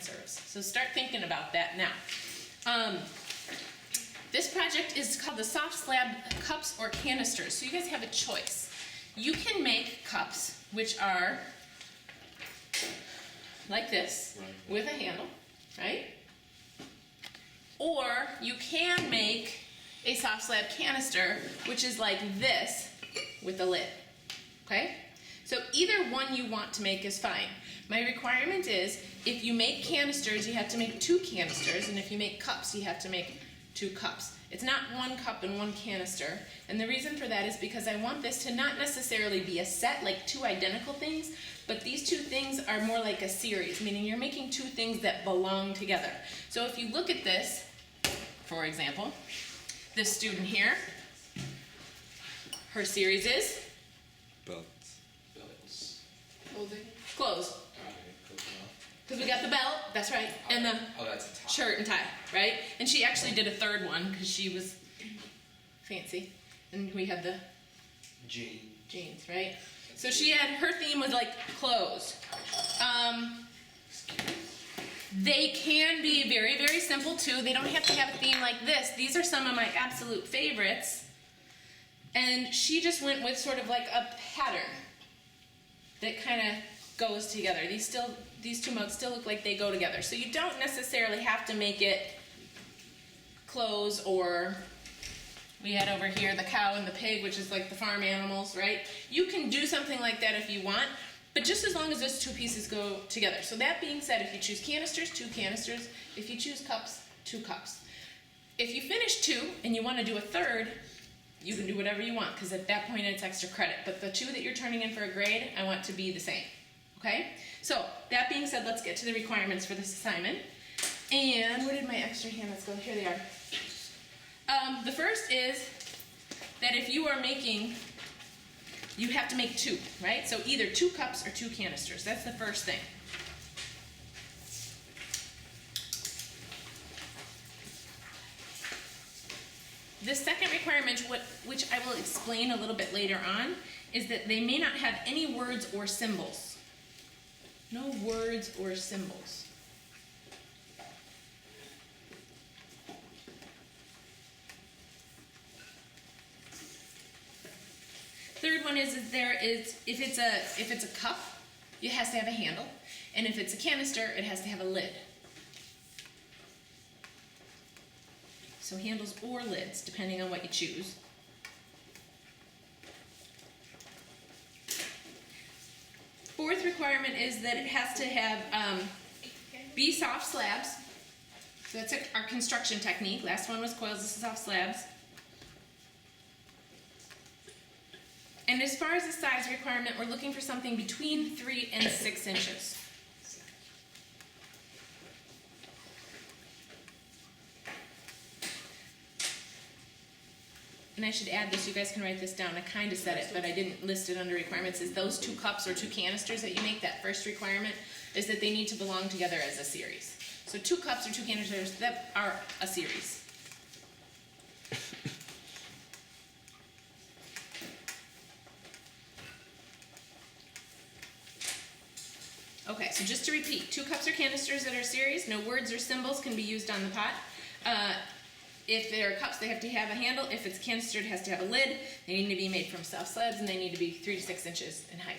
serves. So start thinking about that now. This project is called the soft slab cups or canisters. So you guys have a choice. You can make cups which are like this with a handle, right? Or you can make a soft slab canister which is like this with a lid, okay? So either one you want to make is fine. My requirement is if you make canisters, you have to make 2 canisters, and if you make cups, you have to make 2 cups. It's not 1 cup and 1 canister, and the reason for that is because I want this to not necessarily be a set, like 2 identical things, but these 2 things are more like a series, meaning you're making 2 things that belong together. So if you look at this, for example, this student here, her series is? Belts. Clothes. Because we got the belt, that's right, and the that's a tie. shirt and tie, right? And she actually did a 3rd one because she was fancy. And we had the jeans, right? So she had, her theme was like clothes. They can be very, very simple too. They don't have to have a theme like this. These are some of my absolute favorites. And she just went with sort of like a pattern that kind of goes together. These 2 mugs still look like they go together. So you don't necessarily have to make it clothes, or we had over here the cow and the pig, which is like the farm animals, right? You can do something like that if you want, but just as long as those 2 pieces go together. So that being said, if you choose canisters, 2 canisters. If you choose cups, 2 cups. If you finish 2 and you want to do a 3rd, you can do whatever you want, because at that point it's extra credit. But the 2 that you're turning in for a grade, I want to be the same. Okay? So, that being said, let's get to the requirements for this assignment. And where did my extra handouts go? Here they are. The first is that if you are making, you have to make 2, right? So either 2 cups or 2 canisters. That's the first thing. The second requirement, which I will explain a little bit later on, is that they may not have any words or symbols. No words or symbols. Third one is if it's a cup, it has to have a handle, and if it's a canister, it has to have a lid. So handles or lids, depending on what you choose. Fourth requirement is that it has to have be soft slabs. So that's our construction technique. Last one was coils, this is soft slabs. And as far as the size requirement, we're looking for something between 3 and 6 inches. And I should add this, you guys can write this down. I kind of said it, but I didn't list it under requirements. Is those 2 cups or 2 canisters that you make, that first requirement, is that they need to belong together as a series. So 2 cups or 2 canisters, that are a series. Okay, so just to repeat, 2 cups or canisters that are series, no words or symbols can be used on the pot. If they're cups, they have to have a handle. If it's canister, it has to have a lid. They need to be made from soft slabs, and they need to be 3 to 6 inches in height.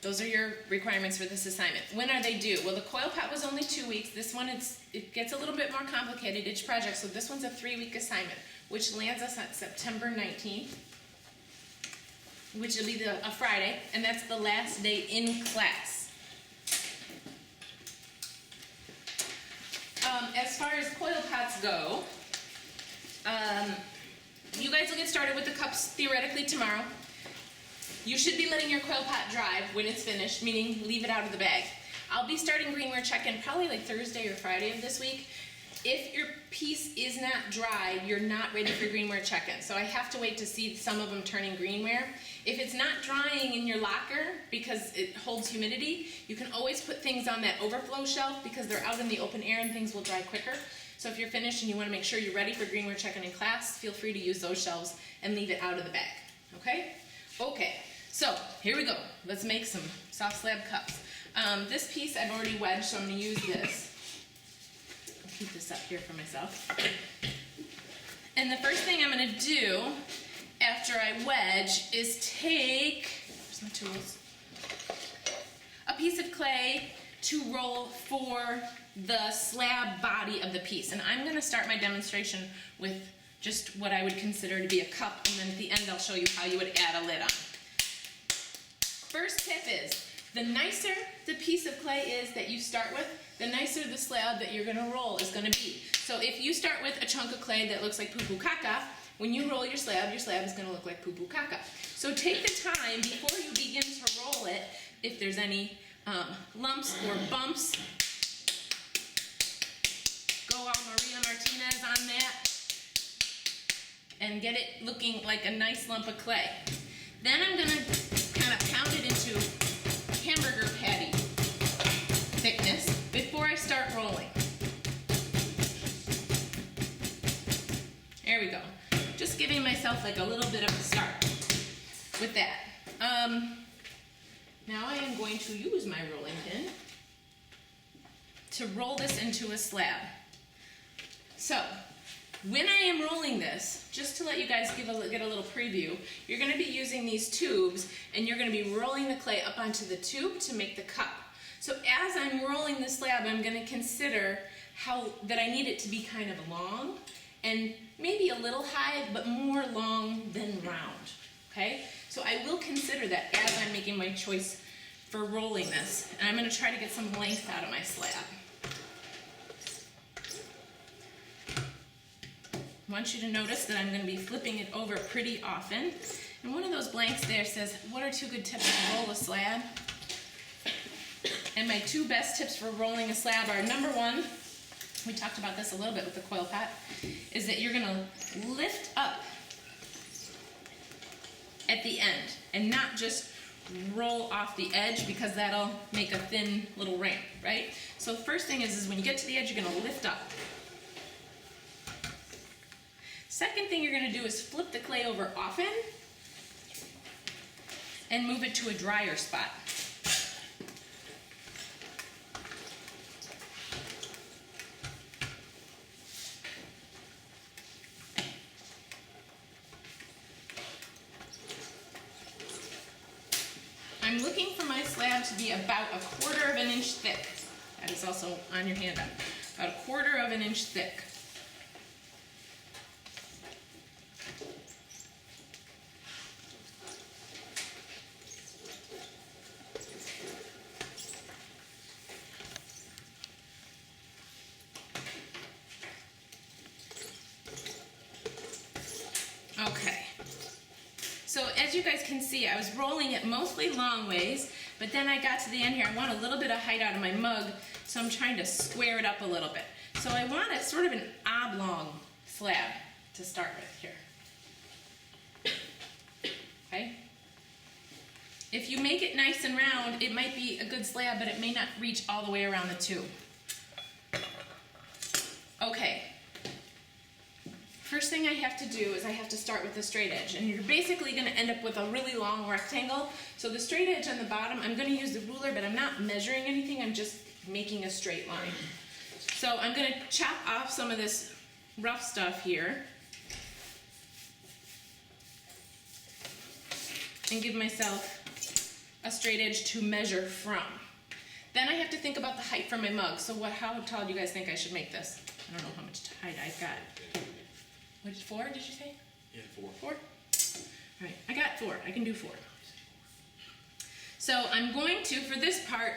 Those are your requirements for this assignment. When are they due? Well, the coil pot was only 2 weeks. This one, it gets a little bit more complicated, each project, so this one's a 3-week assignment, which lands us on September 19th, which will be a Friday, and that's the last day in class. As far as coil pots go, you guys will get started with the cups theoretically tomorrow. You should be letting your coil pot dry when it's finished, meaning leave it out of the bag. I'll be starting greenware check-in probably like Thursday or Friday of this week. If your piece is not dry, you're not ready for greenware check-in. So I have to wait to see some of them turning greenware. If it's not drying in your locker because it holds humidity, you can always put things on that overflow shelf because they're out in the open air and things will dry quicker. So if you're finished and you want to make sure you're ready for greenware check-in in class, feel free to use those shelves and leave it out of the bag. Okay? Okay, so here we go. Let's make some soft slab cups. This piece I've already wedged, so I'm going to use this. I'll keep this up here for myself. And the first thing I'm going to do after I wedge is take, where's my tools? A piece of clay to roll for the slab body of the piece. And I'm going to start my demonstration with just what I would consider to be a cup, and then at the end I'll show you how you would add a lid on. First tip is, the nicer the piece of clay is that you start with, the nicer the slab that you're going to roll is going to be. So if you start with a chunk of clay that looks like poo-poo caca, when you roll your slab is going to look like poo-poo caca. So take the time before you begin to roll it, if there's any lumps or bumps, go all Maria Martinez on that, and get it looking like a nice lump of clay. Then I'm going to kind of pound it into hamburger patty thickness before I start rolling. There we go. Just giving myself like a little bit of a start with that. Now I am going to use my rolling pin to roll this into a slab. So, when I am rolling this, just to let you guys get a little preview, you're going to be using these tubes, and you're going to be rolling the clay up onto the tube to make the cup. So as I'm rolling the slab, I'm going to consider that I need it to be kind of long, and maybe a little high, but more long than round, okay? So I will consider that as I'm making my choice for rolling this, and I'm going to try to get some length out of my slab. I want you to notice that I'm going to be flipping it over pretty often. And one of those blanks there says, what are 2 good tips to roll a slab? And my 2 best tips for rolling a slab are, number 1, we talked about this a little bit with the coil pot, is that you're going to lift up at the end and not just roll off the edge, because that'll make a thin little ramp, right? So first thing is when you get to the edge, you're going to lift up. Second thing you're going to do is flip the clay over often and move it to a drier spot. I'm looking for my slab to be about 1/4 of an inch thick. That is also on your handout. About 1/4 of an inch thick. Okay, so as you guys can see, I was rolling it mostly long ways, but then I got to the end here. I want a little bit of height out of my mug, so I'm trying to square it up a little bit. So I want a sort of an oblong slab to start with here. Okay? If you make it nice and round, it might be a good slab, but it may not reach all the way around the tube. Okay. First thing I have to do is I have to start with the straight edge, and you're basically going to end up with a really long rectangle. So the straight edge on the bottom, I'm going to use the ruler, but I'm not measuring anything, I'm just making a straight line. So I'm going to chop off some of this rough stuff here and give myself a straight edge to measure from. Then I have to think about the height for my mug. So how tall do you guys think I should make this? I don't know how much height I've got. What, 4 did you say? Yeah, 4. 4? All right, I got 4. I can do 4. So I'm going to, for this part,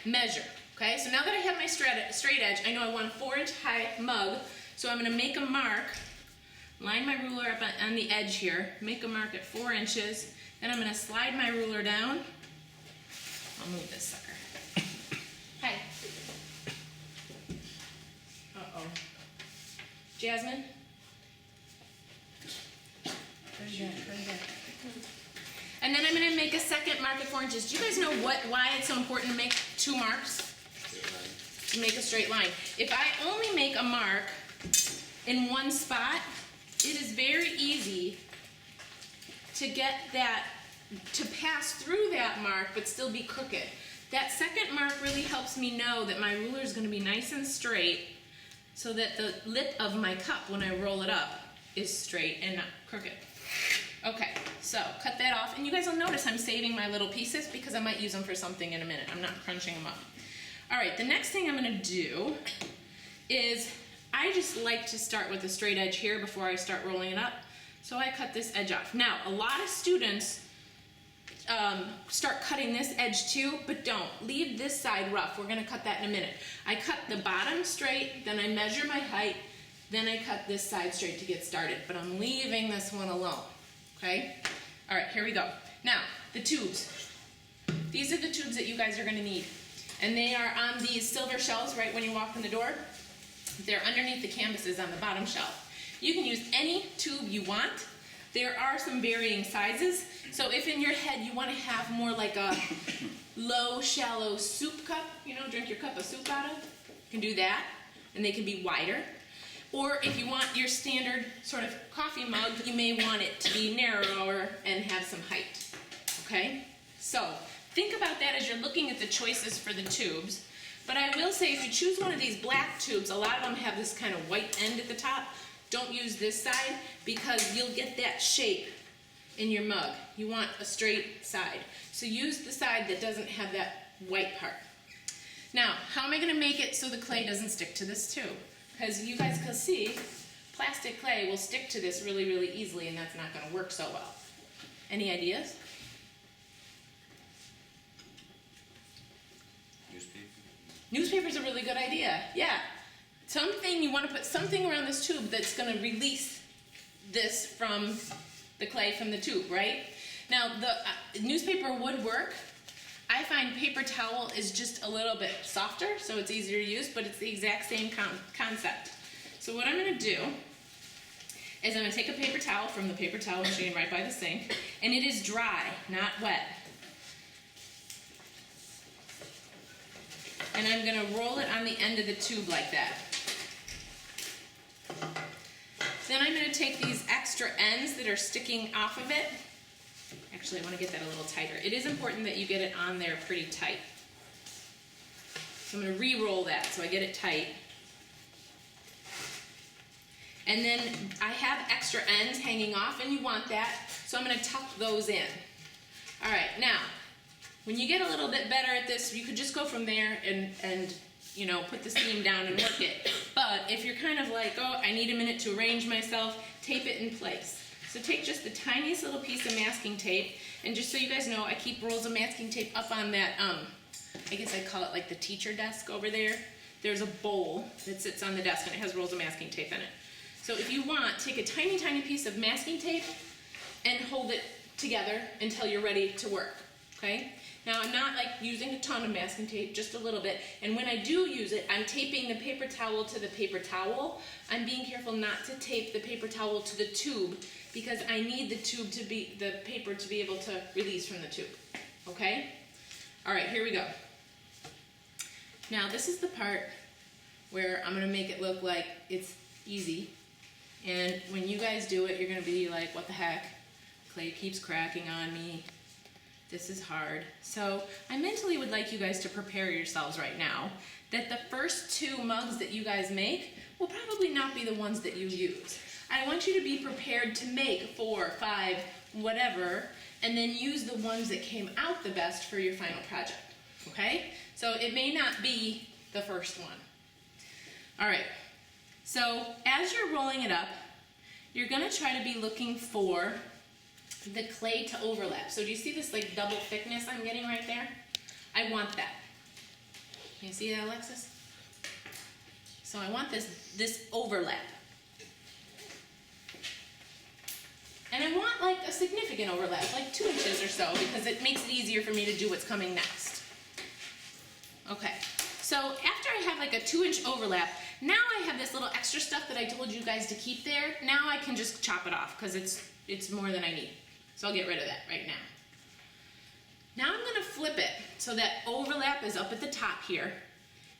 measure. Okay, so now that I have my straight edge, I know I want a 4-inch high mug. So I'm going to make a mark, line my ruler up on the edge here, make a mark at 4 inches. Then I'm going to slide my ruler down. I'll move this sucker. Hi. Uh-oh. Jasmine? And then I'm going to make a second mark at 4 inches. Do you guys know why it's so important to make 2 marks? To make a straight line. If I only make a mark in one spot, it is very easy to get that, to pass through that mark but still be crooked. That second mark really helps me know that my ruler is going to be nice and straight so that the lip of my cup, when I roll it up, is straight and not crooked. Okay, so cut that off, and you guys will notice I'm saving my little pieces because I might use them for something in a minute. I'm not crunching them up. All right, the next thing I'm going to do is I just like to start with a straight edge here before I start rolling it up. So I cut this edge off. Now, a lot of students start cutting this edge too, but don't. Leave this side rough. We're going to cut that in a minute. I cut the bottom straight, then I measure my height, then I cut this side straight to get started, but I'm leaving this one alone. Okay? All right, here we go. Now, the tubes. These are the tubes that you guys are going to need. And they are on these silver shelves right when you walk in the door. They're underneath the canvases on the bottom shelf. You can use any tube you want. There are some varying sizes. So if in your head you want to have more like a low, shallow soup cup, you know, drink your cup of soup out of, you can do that. And they can be wider. Or if you want your standard sort of coffee mug, you may want it to be narrower and have some height. Okay? So think about that as you're looking at the choices for the tubes. But I will say if you choose one of these black tubes, a lot of them have this kind of white end at the top. Don't use this side because you'll get that shape in your mug. You want a straight side. So use the side that doesn't have that white part. Now, how am I going to make it so the clay doesn't stick to this tube? Because you guys can see, plastic clay will stick to this really, really easily, and that's not going to work so well. Any ideas? Newspaper's a really good idea, yeah. Something, you want to put something around this tube that's going to release this from the clay from the tube, right? Now, the newspaper would work. I find paper towel is just a little bit softer, so it's easier to use, but it's the exact same concept. So what I'm going to do is I'm going to take a paper towel from the paper towel machine right by the sink, and it is dry, not wet. And I'm going to roll it on the end of the tube like that. Then I'm going to take these extra ends that are sticking off of it. Actually, I want to get that a little tighter. It is important that you get it on there pretty tight. So I'm going to re-roll that so I get it tight. And then I have extra ends hanging off, and you want that, so I'm going to tuck those in. All right, now, when you get a little bit better at this, you could just go from there and you know, put the seam down and work it. But if you're kind of like, oh, I need a minute to arrange myself, tape it in place. So take just the tiniest little piece of masking tape, and just so you guys know, I keep rolls of masking tape up on that, I guess I call it like the teacher desk over there. There's a bowl that sits on the desk and it has rolls of masking tape in it. So if you want, take a tiny, tiny piece of masking tape and hold it together until you're ready to work, okay? Now, I'm not like using a ton of masking tape, just a little bit. And when I do use it, I'm taping the paper towel to the paper towel. I'm being careful not to tape the paper towel to the tube because I need the paper to be able to release from the tube, okay? All right, here we go. Now, this is the part where I'm gonna make it look like it's easy. And when you guys do it, you're gonna be like, what the heck? Clay keeps cracking on me. This is hard. So I mentally would like you guys to prepare yourselves right now that the first two mugs that you guys make will probably not be the ones that you use. I want you to be prepared to make 4, 5, whatever, and then use the ones that came out the best for your final project, okay? So it may not be the first one. All right, so as you're rolling it up, you're gonna try to be looking for the clay to overlap. So do you see this like double thickness I'm getting right there? I want that. Can you see that, Alexis? So I want this overlap. And I want like a significant overlap, like 2 inches or so, because it makes it easier for me to do what's coming next. Okay, so after I have like a 2-inch overlap, now I have this little extra stuff that I told you guys to keep there. Now I can just chop it off because it's more than I need. So I'll get rid of that right now. Now I'm gonna flip it so that overlap is up at the top here.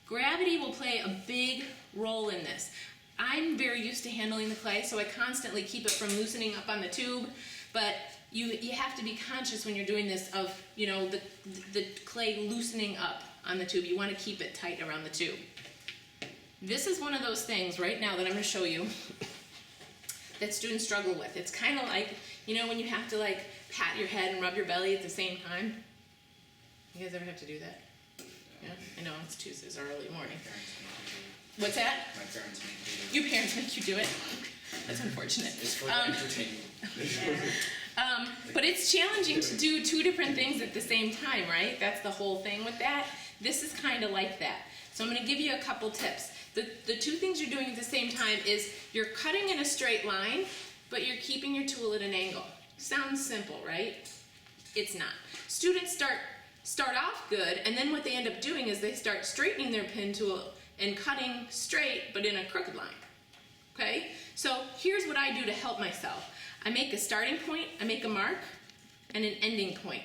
Gravity will play a big role in this. I'm very used to handling the clay, so I constantly keep it from loosening up on the tube, but you have to be conscious when you're doing this of, you know, the clay loosening up on the tube. You want to keep it tight around the tube. This is one of those things right now that I'm going to show you that students struggle with. It's kind of like, you know, when you have to like pat your head and rub your belly at the same time. You guys ever have to do that? Yeah, I know, it's Tuesdays or early morning. What's that? My parents make me do it. Your parents make you do it? That's unfortunate. It's for entertainment. But it's challenging to do two different things at the same time, right? That's the whole thing with that. This is kind of like that. So I'm going to give you a couple tips. The two things you're doing at the same time is you're cutting in a straight line, but you're keeping your tool at an angle. Sounds simple, right? It's not. Students start off good, and then what they end up doing is they start straightening their pin tool and cutting straight, but in a crooked line. Okay? So here's what I do to help myself. I make a starting point, I make a mark, and an ending point.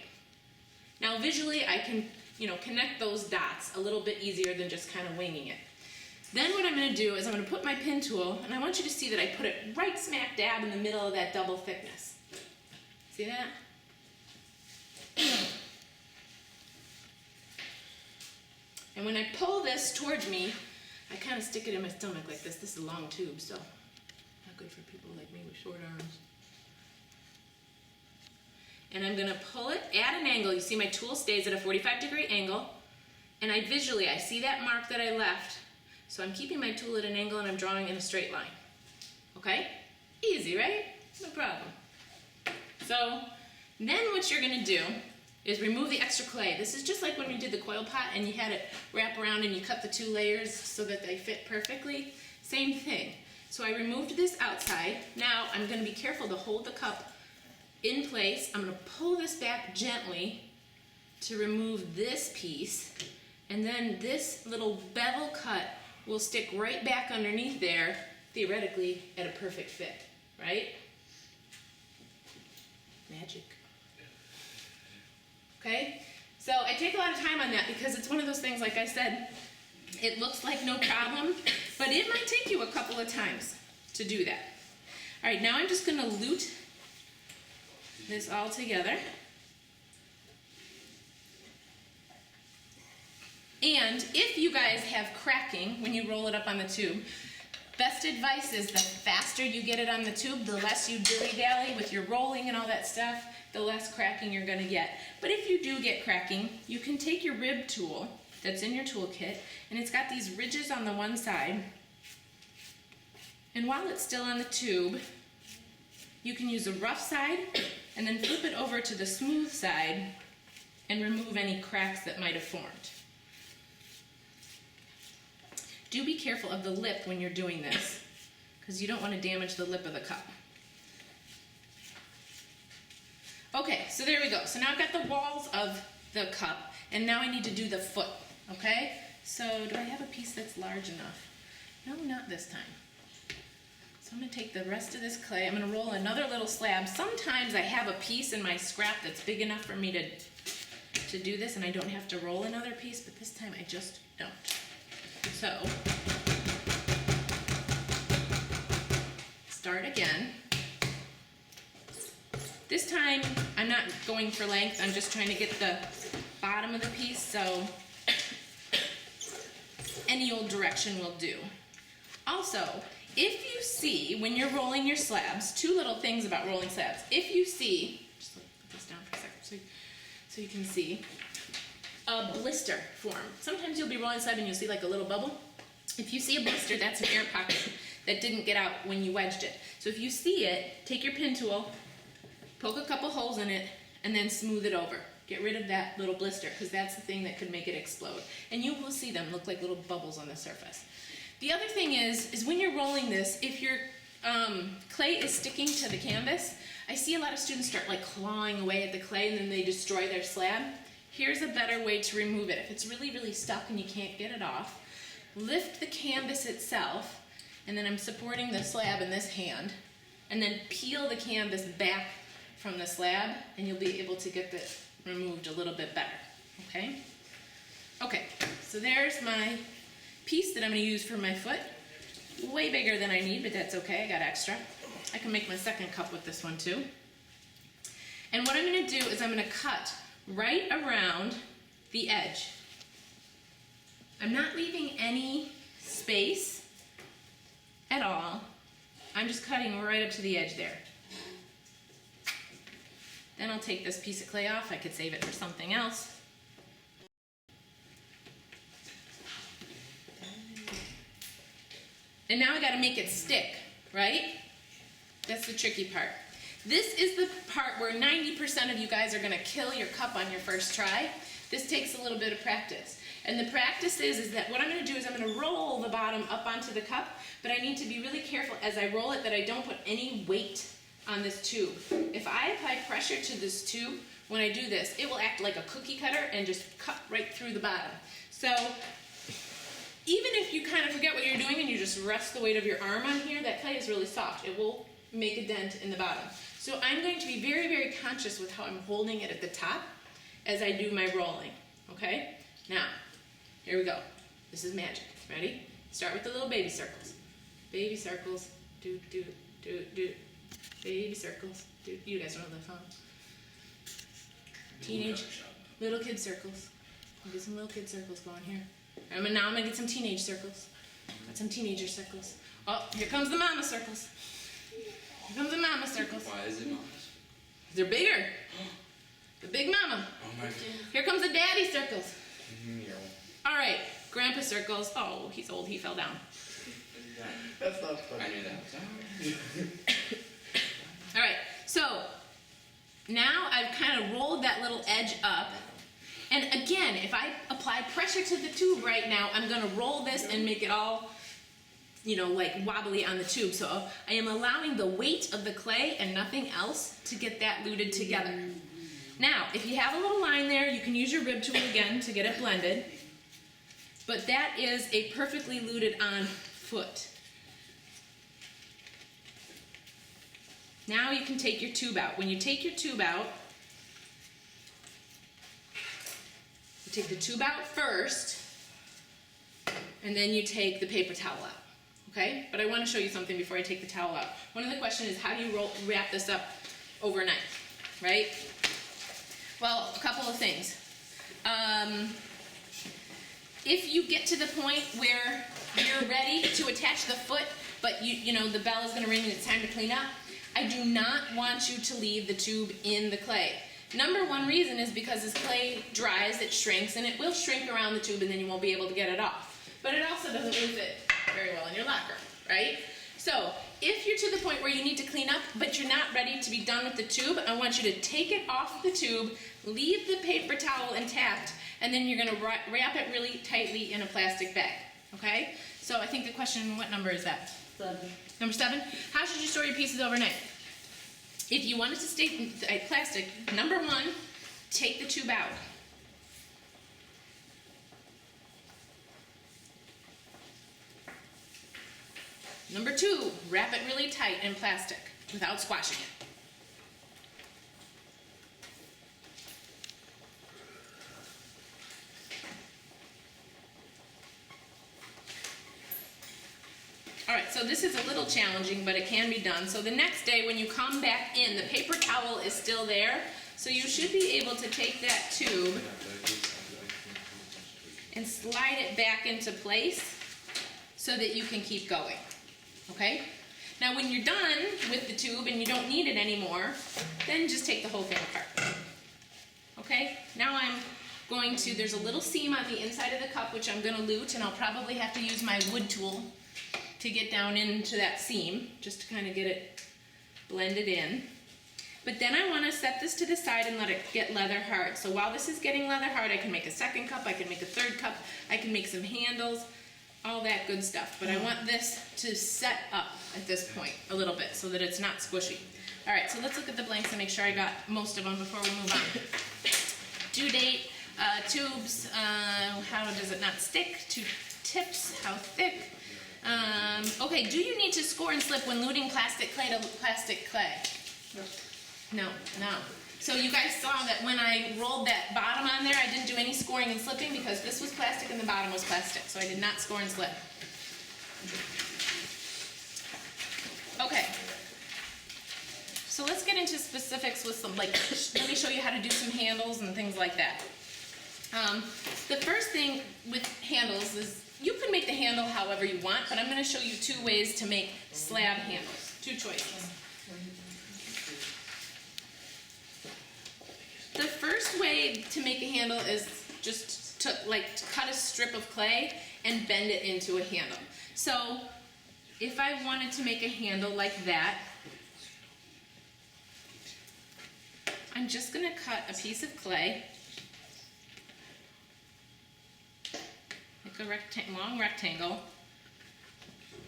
Now visually I can, you know, connect those dots a little bit easier than just kind of winging it. Then what I'm going to do is I'm going to put my pin tool, and I want you to see that I put it right smack dab in the middle of that double thickness. See that? And when I pull this towards me, I kind of stick it in my stomach like this. This is a long tube, so not good for people like me with short arms. And I'm going to pull it at an angle. You see my tool stays at a 45-degree angle, and I see that mark that I left. So I'm keeping my tool at an angle and I'm drawing in a straight line. Okay? Easy, right? No problem. So then what you're going to do is remove the extra clay. This is just like when we did the coil pot and you had it wrap around and you cut the two layers so that they fit perfectly. Same thing. So I removed this outside. Now I'm going to be careful to hold the cup in place. I'm going to pull this back gently to remove this piece, and then this little bevel cut will stick right back underneath there, theoretically, at a perfect fit, right? Magic. Okay? So I take a lot of time on that because it's one of those things, like I said, it looks like no problem, but it might take you a couple of times to do that. All right, now I'm just going to lute this all together. And if you guys have cracking when you roll it up on the tube, best advice is the faster you get it on the tube, the less you dilly-dally with your rolling and all that stuff, the less cracking you're going to get. But if you do get cracking, you can take your rib tool that's in your toolkit, and it's got these ridges on the one side, and while it's still on the tube, you can use a rough side and then flip it over to the smooth side and remove any cracks that might have formed. Do be careful of the lip when you're doing this, because you don't want to damage the lip of the cup. Okay, so there we go. So now I've got the walls of the cup, and now I need to do the foot, okay? So do I have a piece that's large enough? No, not this time. So I'm going to take the rest of this clay. I'm going to roll another little slab. Sometimes I have a piece in my scrap that's big enough for me to do this, and I don't have to roll another piece, but this time I just don't. So, start again. This time, I'm not going for length, I'm just trying to get the bottom of the piece, so any old direction will do. Also, if you see, when you're rolling your slabs, two little things about rolling slabs. If you see, just put this down for a second so you can see, a blister form. Sometimes you'll be rolling slab and you'll see like a little bubble. If you see a blister, that's an air pocket that didn't get out when you wedged it. So if you see it, take your pin tool, poke a couple holes in it, and then smooth it over. Get rid of that little blister, because that's the thing that could make it explode. And you will see them look like little bubbles on the surface. The other thing is when you're rolling this, if your clay is sticking to the canvas, I see a lot of students start like clawing away at the clay and then they destroy their slab. Here's a better way to remove it. If it's really, really stuck and you can't get it off, lift the canvas itself, and then I'm supporting the slab in this hand, and then peel the canvas back from the slab, and you'll be able to get this removed a little bit better, okay? Okay, so there's my piece that I'm going to use for my foot. Way bigger than I need, but that's okay, I got extra. I can make my second cup with this one too. And what I'm gonna do is I'm gonna cut right around the edge. I'm not leaving any space at all. I'm just cutting right up to the edge there. Then I'll take this piece of clay off. I could save it for something else. And now I gotta make it stick, right? That's the tricky part. This is the part where 90% of you guys are gonna kill your cup on your first try. This takes a little bit of practice. And the practice is that what I'm gonna do is I'm gonna roll the bottom up onto the cup, but I need to be really careful as I roll it that I don't put any weight on this tube. If I apply pressure to this tube, when I do this, it will act like a cookie cutter and just cut right through the bottom. So even if you kind of forget what you're doing and you just rest the weight of your arm on here, that clay is really soft. It will make a dent in the bottom. So I'm going to be very, very conscious with how I'm holding it at the top as I do my rolling, okay? Now, here we go. This is magic. Ready? Start with the little baby circles. Baby circles, do, do, do, do. Baby circles, do. You guys don't know the phone. Teenage, little kid circles. I'll get some little kid circles going here. Now I'm gonna get some teenage circles. Got some teenager circles. Oh, here comes the mama circles. Here comes the mama circles. Why is it mamas? They're bigger. The big mama. Oh my god. Here comes the daddy circles. Yeah. All right, grandpa circles. Oh, he's old, he fell down. That's not funny. I knew that. All right, so now I've kind of rolled that little edge up. And again, if I apply pressure to the tube right now, I'm gonna roll this and make it all, like wobbly on the tube. So I am allowing the weight of the clay and nothing else to get that luted together. Now, if you have a little line there, you can use your rib tool again to get it blended. But that is a perfectly luted on foot. Now you can take your tube out. When you take your tube out, you take the tube out first, and then you take the paper towel out, okay? But I want to show you something before I take the towel out. One of the questions is, how do you wrap this up overnight, right? Well, a couple of things. If you get to the point where you're ready to attach the foot, but the bell is going to ring and it's time to clean up, I do not want you to leave the tube in the clay. Number one reason is because as clay dries, it shrinks, and it will shrink around the tube and then you won't be able to get it off. But it also doesn't really fit very well in your locker, right? So if you're to the point where you need to clean up, but you're not ready to be done with the tube, I want you to take it off the tube, leave the paper towel intact, and then you're gonna wrap it really tightly in a plastic bag, okay? So I think the question, what number is that? 7. Number 7, how should you store your pieces overnight? If you want it to stay plastic, number 1, take the tube out. Number 2, wrap it really tight in plastic without squashing it. All right, so this is a little challenging, but it can be done. So the next day when you come back in, the paper towel is still there, so you should be able to take that tube and slide it back into place so that you can keep going, okay? Now when you're done with the tube and you don't need it anymore, then just take the whole thing apart, okay? Now I'm going to, there's a little seam on the inside of the cup which I'm gonna lute, and I'll probably have to use my wood tool to get down into that seam, just to kind of get it blended in. But then I want to set this to the side and let it get leather hard. So while this is getting leather hard, I can make a second cup, I can make a third cup, I can make some handles, all that good stuff. But I want this to set up at this point a little bit so that it's not squishy. All right, so let's look at the blanks and make sure I got most of them before we move on. Due date, tubes, how does it not stick? 2 tips, how thick? Okay, do you need to score and slip when luting plastic clay to plastic clay? No. So you guys saw that when I rolled that bottom on there, I didn't do any scoring and slipping because this was plastic and the bottom was plastic, so I did not score and slip. Okay. So let's get into specifics with some, like, let me show you how to do some handles and things like that. The first thing with handles is you can make the handle however you want, but I'm going to show you 2 ways to make slab handles. 2 choices. The first way to make a handle is just to cut a strip of clay and bend it into a handle. So if I wanted to make a handle like that, I'm just going to cut a piece of clay, like a long rectangle,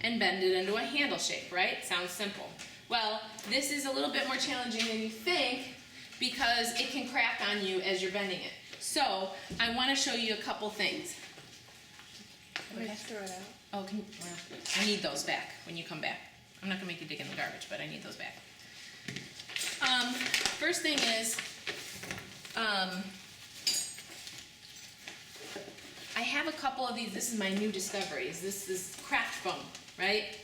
and bend it into a handle shape, right? Sounds simple. Well, this is a little bit more challenging than you think because it can crack on you as you're bending it. So I want to show you a couple things. Can I throw it out? Oh, well, I need those back when you come back. I'm not going to make you dig in the garbage, but I need those back. First thing is, I have a couple of these. This is my new discoveries. This is craft foam, right?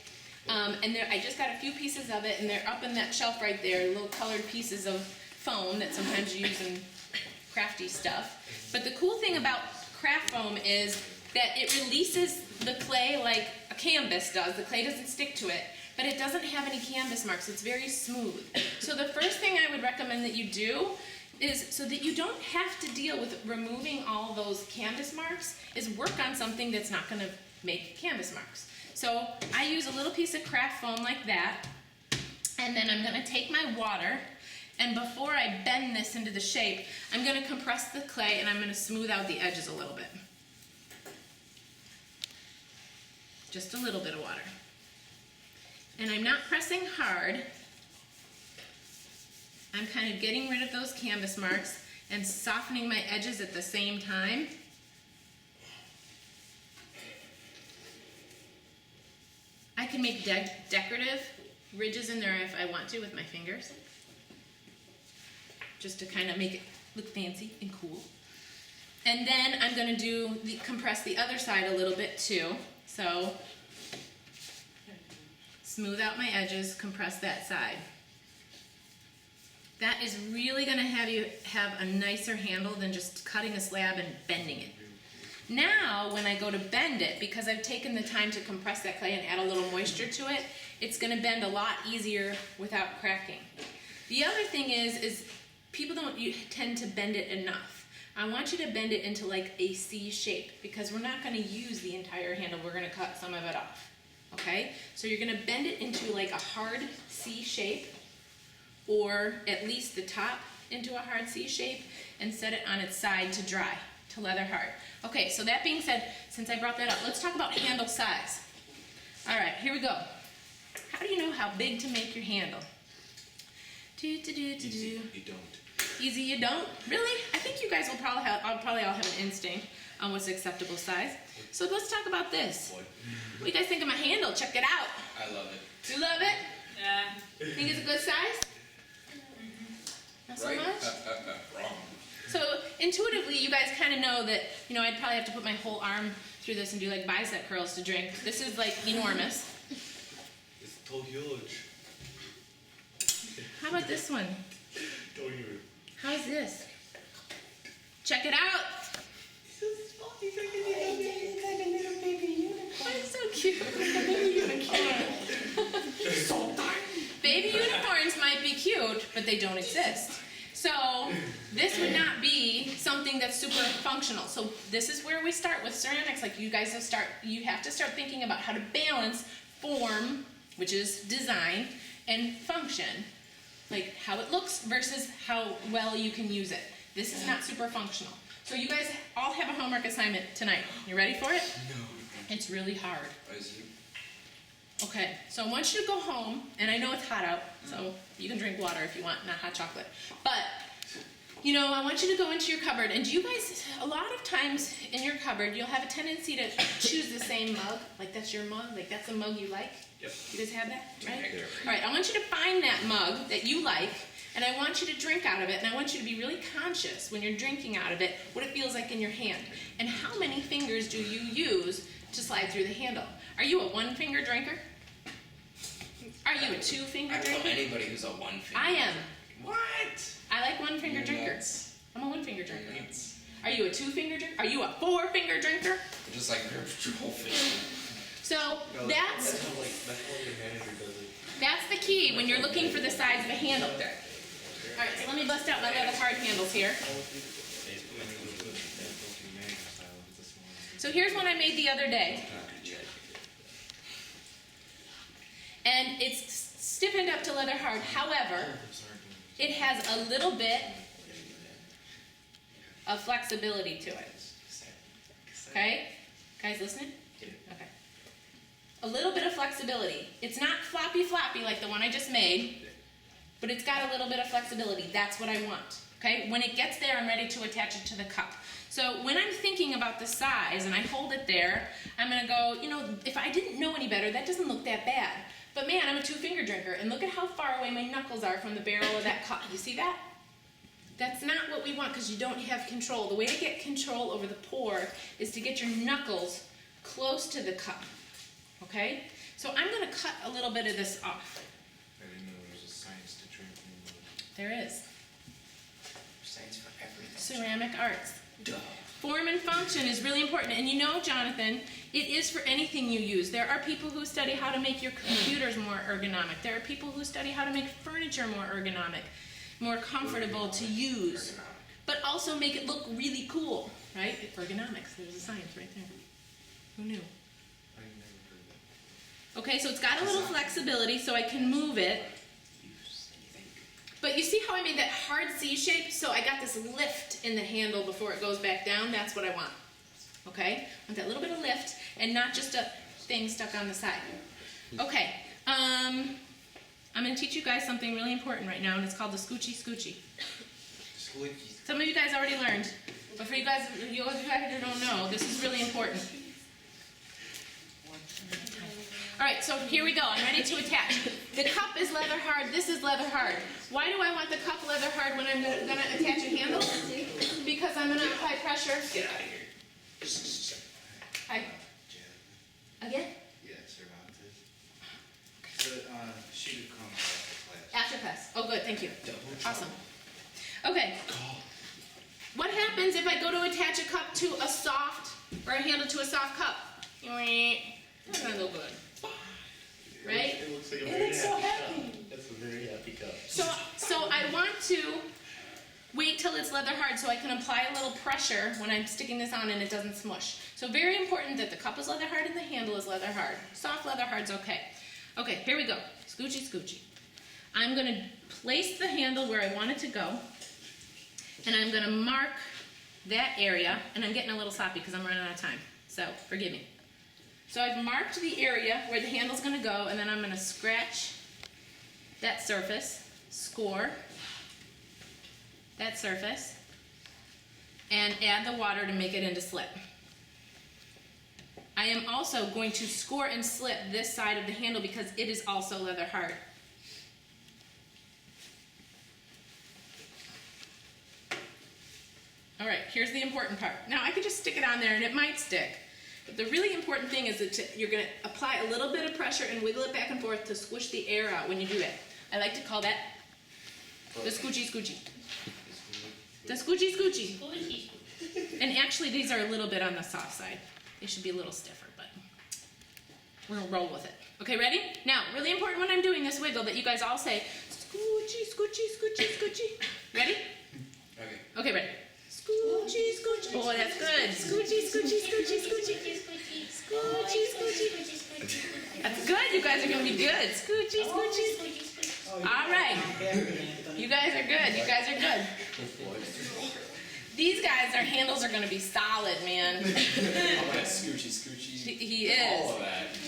And I just got a few pieces of it, and they're up in that shelf right there, little colored pieces of foam that sometimes you use in crafty stuff. But the cool thing about craft foam is that it releases the clay like a canvas does. The clay doesn't stick to it, but it doesn't have any canvas marks. It's very smooth. So the first thing I would recommend that you do is, so that you don't have to deal with removing all those canvas marks, is work on something that's not going to make canvas marks. So I use a little piece of craft foam like that, and then I'm going to take my water, and before I bend this into the shape, I'm going to compress the clay and I'm going to smooth out the edges a little bit. Just a little bit of water. And I'm not pressing hard. I'm kind of getting rid of those canvas marks and softening my edges at the same time. I can make decorative ridges in there if I want to with my fingers, just to kind of make it look fancy and cool. And then I'm going to compress the other side a little bit too. So smooth out my edges, compress that side. That is really going to have you have a nicer handle than just cutting a slab and bending it. Now, when I go to bend it, because I've taken the time to compress that clay and add a little moisture to it, it's going to bend a lot easier without cracking. The other thing is people don't tend to bend it enough. I want you to bend it into like a C shape, because we're not going to use the entire handle. We're going to cut some of it off. Okay? So you're going to bend it into like a hard C shape, or at least the top into a hard C shape, and set it on its side to dry, to leather hard. Okay, so that being said, since I brought that up, let's talk about handle size. All right, here we go. How do you know how big to make your handle? Easy, you don't. Easy, you don't? Really? I think you guys will probably all have an instinct on what's acceptable size. So let's talk about this. What? What do you guys think of my handle? Check it out. I love it. You love it? Yeah. Think it's a good size? Not so Right? much? Wrong. So intuitively, you guys kind of know that, I'd probably have to put my whole arm through this and do like bicep curls to drink. This is like enormous. It's so huge. How about this one? Don't even. How's this? Check it out. It's so cute. So tiny. Baby unicorns might be cute, but they don't exist. So this would not be something that's super functional. So this is where we start with ceramics. Like you guys you have to start thinking about how to balance form, which is design, and function. Like how it looks versus how well you can use it. This is not super functional. So you guys all have a homework assignment tonight. You ready for it? No. It's really hard. Is it? Okay, so I want you to go home, and I know it's hot out, so you can drink water if you want, not hot chocolate. But, I want you to go into your cupboard, and a lot of times in your cupboard, you'll have a tendency to choose the same mug, like that's your mug, like that's the mug you like. Yep. You guys have that, right? Right there. All right, I want you to find that mug that you like, and I want you to drink out of it, and I want you to be really conscious when you're drinking out of it, what it feels like in your hand, and how many fingers do you use to slide through the handle. Are you a one-finger drinker? Are you a two-finger I know drinker? anybody who's a one finger. I am. What? I like one-finger You're drinker. nuts. I'm a one-finger drinker. You're nuts. Are you a two-finger drinker? Are you a four-finger drinker? Just like your whole finger. So No, that's how your manager does it. that's the key when you're looking for the size of a handle. All right, so let me bust out my leather hard handles here. So here's one I made the other day. And it's stiffened up to leather hard. However, it has a little bit of flexibility to it. Okay? Guys listening? Okay. A little bit of flexibility. It's not floppy like the one I just made, but it's got a little bit of flexibility. That's what I want. Okay? When it gets there, I'm ready to attach it to the cup. So when I'm thinking about the size and I hold it there, I'm going to go, you know, if I didn't know any better, that doesn't look that bad. But man, I'm a two-finger drinker, and look at how far away my knuckles are from the barrel of that cup. You see that? That's not what we want because you don't have control. The way to get control over the pour is to get your knuckles close to the cup. Okay? So I'm going to cut a little bit of this off. I didn't know there was a science to drinking. There is. Science for everything. Ceramic arts. Duh. Form and function is really important. And you know, Jonathan, it is for anything you use. There are people who study how to make your computers more ergonomic. There are people who study how to make furniture more ergonomic, more comfortable to use, but also make it look really cool, right? Ergonomics, there's a science right there. Who knew? I never heard that. Okay, so it's got a little flexibility so I can move it. But you see how I made that hard C shape? So I got this lift in the handle before it goes back down. That's what I want. Okay? I want that little bit of lift and not just a thing stuck on the side. Okay. I'm going to teach you guys something really important right now, and it's called the scoochy scoochie. Squeaky. Some of you guys already learned, but for you guys who don't know, this is really important. All right, so here we go. I'm ready to attach. The cup is leather hard. This is leather hard. Why do I want the cup leather hard when I'm going to attach a handle? Because I'm going to apply pressure. Get out of here. Again? Yeah, Cervantes. She would come after class. After class. Oh, good. Thank you. Double Awesome. Okay. What happens if I go to attach a cup to a soft, or a handle to a soft cup? That's not no good. Right? It looks like a It very looks so happy happy. cup. That's a very happy cup. So I want to wait till it's leather hard so I can apply a little pressure when I'm sticking this on and it doesn't smush. So very important that the cup is leather hard and the handle is leather hard. Soft leather hard's okay. Okay, here we go. Scoochy, scoochy. I'm going to place the handle where I want it to go, and I'm going to mark that area, and I'm getting a little sloppy because I'm running out of time, so forgive me. So I've marked the area where the handle's going to go, and then I'm going to scratch that surface, score that surface, and add the water to make it into slip. I am also going to score and slip this side of the handle because it is also leather hard. All right, here's the important part. Now I could just stick it on there and it might stick, but the really important thing is that you're going to apply a little bit of pressure and wiggle it back and forth to squish the air out when you do that. I like to call that the scoochy scoochy. The scoochy scoochy. And actually these are a little bit on the soft side. They should be a little stiffer, but we're gonna roll with it. Okay, ready? Now, really important when I'm doing this wiggle that you guys all say, scoochy, scoochy, scoochy, scoochy. Ready? Okay. Okay, ready. Scoochy, scoochy. Oh, that's good. Scoochy, scoochy, scoochy, scoochy. Scoochy, scoochy. That's good. You guys are gonna be good. Scoochy, scoochy. All right. You guys are good. You guys are good. These guys, their handles are gonna be solid, man. All that scoochy, scoochy. He is.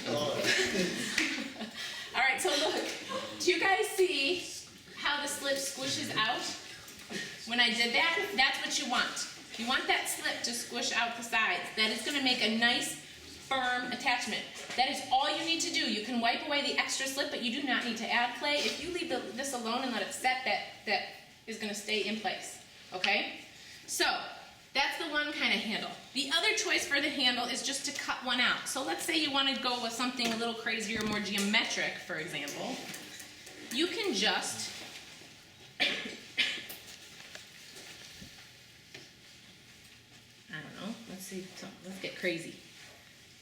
All of that. All right, so look. Do you guys see how the slip squishes out? When I did that, that's what you want. You want that slip to squish out the sides. That is gonna make a nice, firm attachment. That is all you need to do. You can wipe away the extra slip, but you do not need to add clay. If you leave this alone and let it set, that is gonna stay in place, okay? So, That's the one kind of handle. The other choice for the handle is just to cut one out. So let's say you want to go with something a little crazier, more geometric, for example. You can just I don't know, let's get crazy.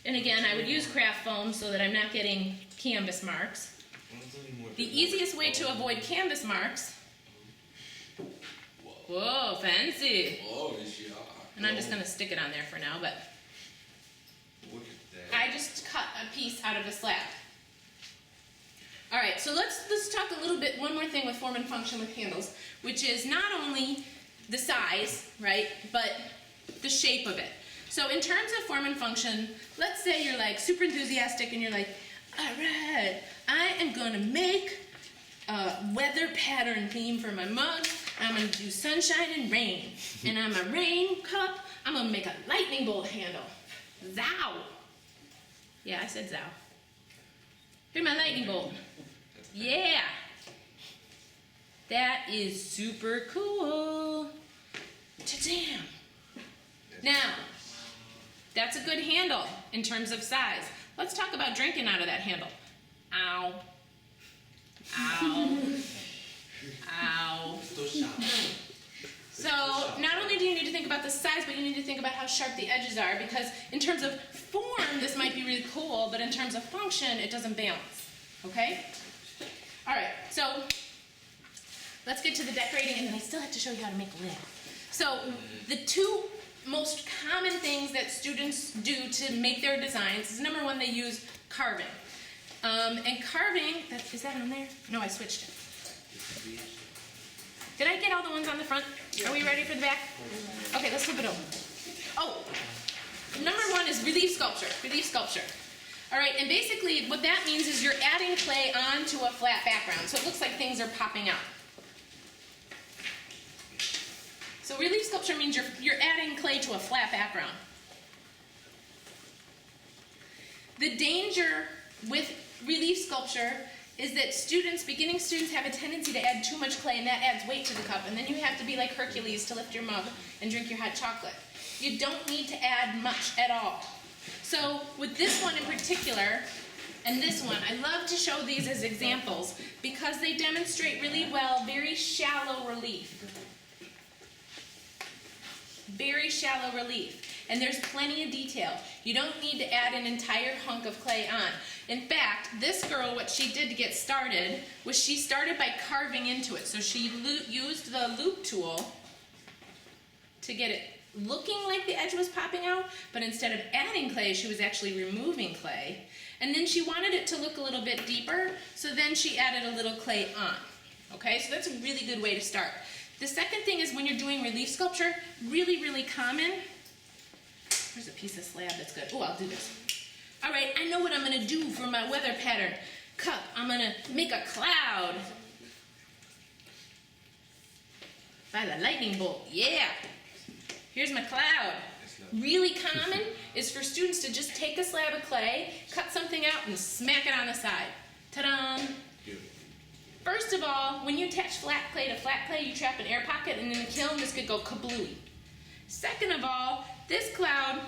And again, I would use craft foam so that I'm not getting canvas marks. The easiest way to avoid canvas marks, whoa, fancy. Oh, yeah. And I'm just gonna stick it on there for now, but Look at that. I just cut a piece out of the slab. All right, so let's talk a little bit, one more thing with form and function with handles, which is not only the size, right, but the shape of it. So in terms of form and function, let's say you're like super enthusiastic and you're like, all right, I am gonna make a weather pattern theme for my mug. I'm gonna do sunshine and rain. And on my rain cup, I'm gonna make a lightning bolt handle. Zow. Yeah, I said zow. Here's my lightning bolt. Yeah. That is super cool. Ta-dam. Now, that's a good handle in terms of size. Let's talk about drinking out of that handle. Ow. Ow. Ow. So, not only do you need to think about the size, but you need to think about how sharp the edges are, because in terms of form, this might be really cool, but in terms of function, it doesn't balance. Okay? All right, so let's get to the decorating, and then I still have to show you how to make a lid. So, the two most common things that students do to make their designs is, number one, they use carving. And carving, is that on there? No, I switched it. Did I get all the ones on the front? Are we ready for the back? Okay, let's flip it over. Oh, number one is relief sculpture. Relief sculpture. All right, and basically what that means is you're adding clay onto a flat background, so it looks like things are popping out. So relief sculpture means you're adding clay to a flat background. The danger with relief sculpture is that beginning students have a tendency to add too much clay, and that adds weight to the cup, and then you have to be like Hercules to lift your mug and drink your hot chocolate. You don't need to add much at all. So with this one in particular, and this one, I love to show these as examples because they demonstrate really well very shallow relief. Very shallow relief. And there's plenty of detail. You don't need to add an entire hunk of clay on. In fact, this girl, what she did to get started was she started by carving into it. So she used the loop tool to get it looking like the edge was popping out, but instead of adding clay, she was actually removing clay. And then she wanted it to look a little bit deeper, so then she added a little clay on. Okay, so that's a really good way to start. The second thing is when you're doing relief sculpture, really, really common. Here's a piece of slab that's good. Oh, I'll do this. All right, I know what I'm gonna do for my weather pattern cup. I'm gonna make a cloud. By the lightning bolt, yeah. Here's my cloud. Really common is for students to just take a slab of clay, cut something out, and smack it on the side. Ta-da! First of all, when you attach flat clay to flat clay, you trap an air pocket, and in the kiln, this could go kablooey. Second of all, this cloud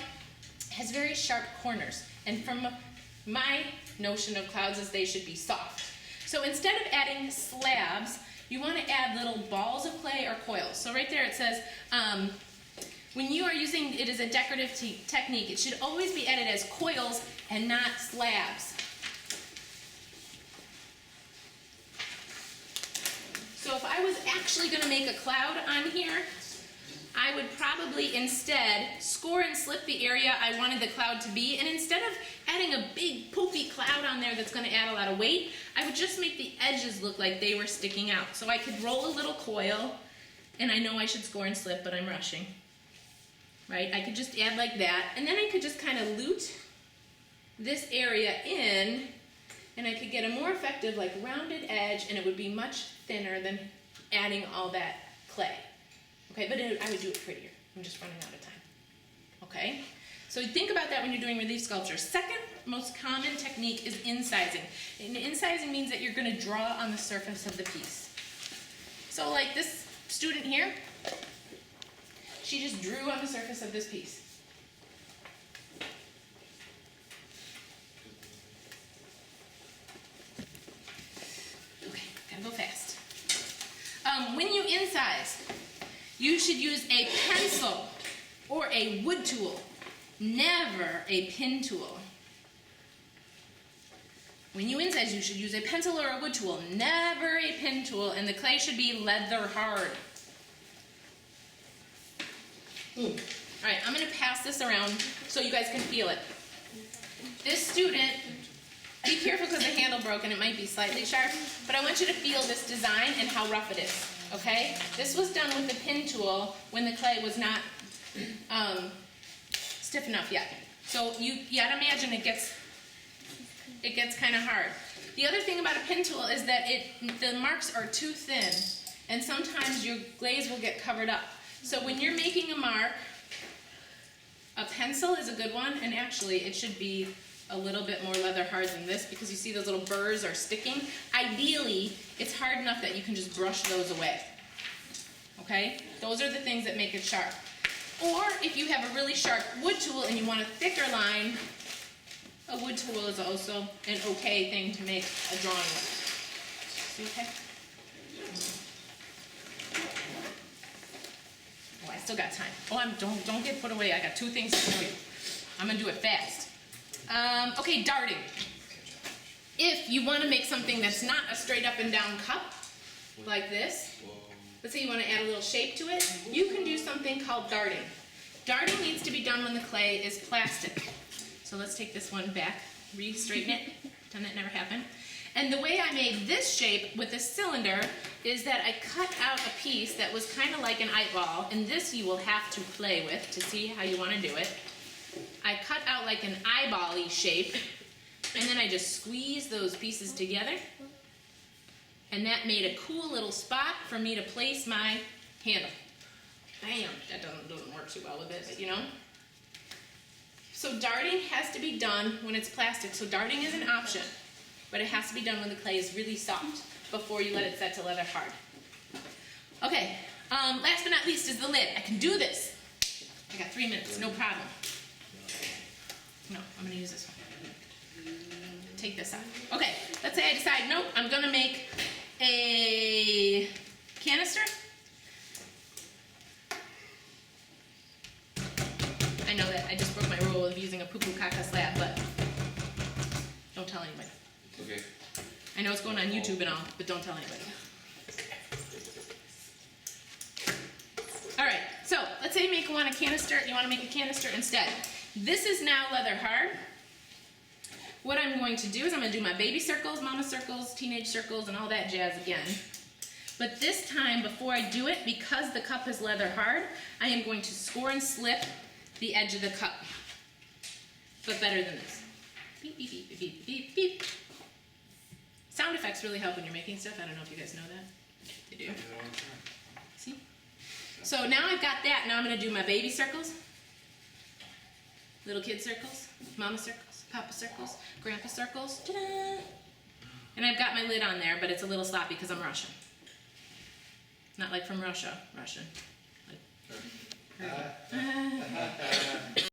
has very sharp corners, and from my notion of clouds is they should be soft. So instead of adding slabs, you want to add little balls of clay or coils. So right there it says, when you are using it as a decorative technique, it should always be added as coils and not slabs. So if I was actually going to make a cloud on here, I would probably instead score and slip the area I wanted the cloud to be, and instead of adding a big poofy cloud on there that's going to add a lot of weight, I would just make the edges look like they were sticking out. So I could roll a little coil, and I know I should score and slip, but I'm rushing. Right? I could just add like that, and then I could just kind of lute this area in, and I could get a more effective like rounded edge, and it would be much thinner than adding all that clay. Okay, but I would do it prettier. I'm just running out of time. Okay? So think about that when you're doing relief sculpture. Second most common technique is incising. And incising means that you're going to draw on the surface of the piece. So like this student here, she just drew on the surface of this piece. Okay, gotta go fast. When you incise, you should use a pencil or a wood tool, never a pin tool. When you incise, you should use a pencil or a wood tool, never a pin tool, and the clay should be leather hard. All right, I'm going to pass this around so you guys can feel it. This student, be careful because the handle broke and it might be slightly sharp, but I want you to feel this design and how rough it is, okay? This was done with the pin tool when the clay was not stiff enough yet. So you gotta imagine it gets kind of hard. The other thing about a pin tool is that the marks are too thin, and sometimes your glaze will get covered up. So when you're making a mark, a pencil is a good one, and actually it should be a little bit more leather hard than this because you see those little burrs are sticking. Ideally, it's hard enough that you can just brush those away. Okay? Those are the things that make it sharp. Or if you have a really sharp wood tool and you want a thicker line, a wood tool is also an okay thing to make a drawing with. See, okay? Oh, I still got time. Oh, don't get put away. I got 2 things to show you. I'm gonna do it fast. Okay, darting. If you want to make something that's not a straight up and down cup, like this, let's say you want to add a little shape to it, you can do something called darting. Darting needs to be done when the clay is plastic. So let's take this one back, re-straighten it, pretend that never happened. And the way I made this shape with this cylinder is that I cut out a piece that was kind of like an eyeball, and this you will have to play with to see how you want to do it. I cut out like an eyeball-y shape, and then I just squeezed those pieces together, and that made a cool little spot for me to place my handle. Bam! That doesn't work too well with it, but you know. So darting has to be done when it's plastic, so darting is an option, but it has to be done when the clay is really soft before you let it set to leather hard. Okay, last but not least is the lid. I can do this. I got 3 minutes, no problem. No, I'm going to use this one. Take this out. Okay, let's say I decide, nope, I'm going to make a canister. I know that I just broke my rule of using a poo-poo caca slab, but don't tell anybody. Okay. I know it's going on YouTube and all, but don't tell anybody. All right, so let's say you want a canister. You want to make a canister instead. This is now leather hard. What I'm going to do is I'm going to do my baby circles, mama circles, teenage circles, and all that jazz again. But this time, before I do it, because the cup is leather hard, I am going to score and slip the edge of the cup. But better than this. Beep, beep, beep, beep, beep, beep, beep. Sound effects really help when you're making stuff. I don't know if you guys know that. They do. See? So now I've got that. Now I'm going to do my baby circles. Little kid circles, mama circles, papa circles, grandpa circles, ta-da! And I've got my lid on there, but it's a little sloppy because I'm Russian. Not like from Russia, Russian. Like,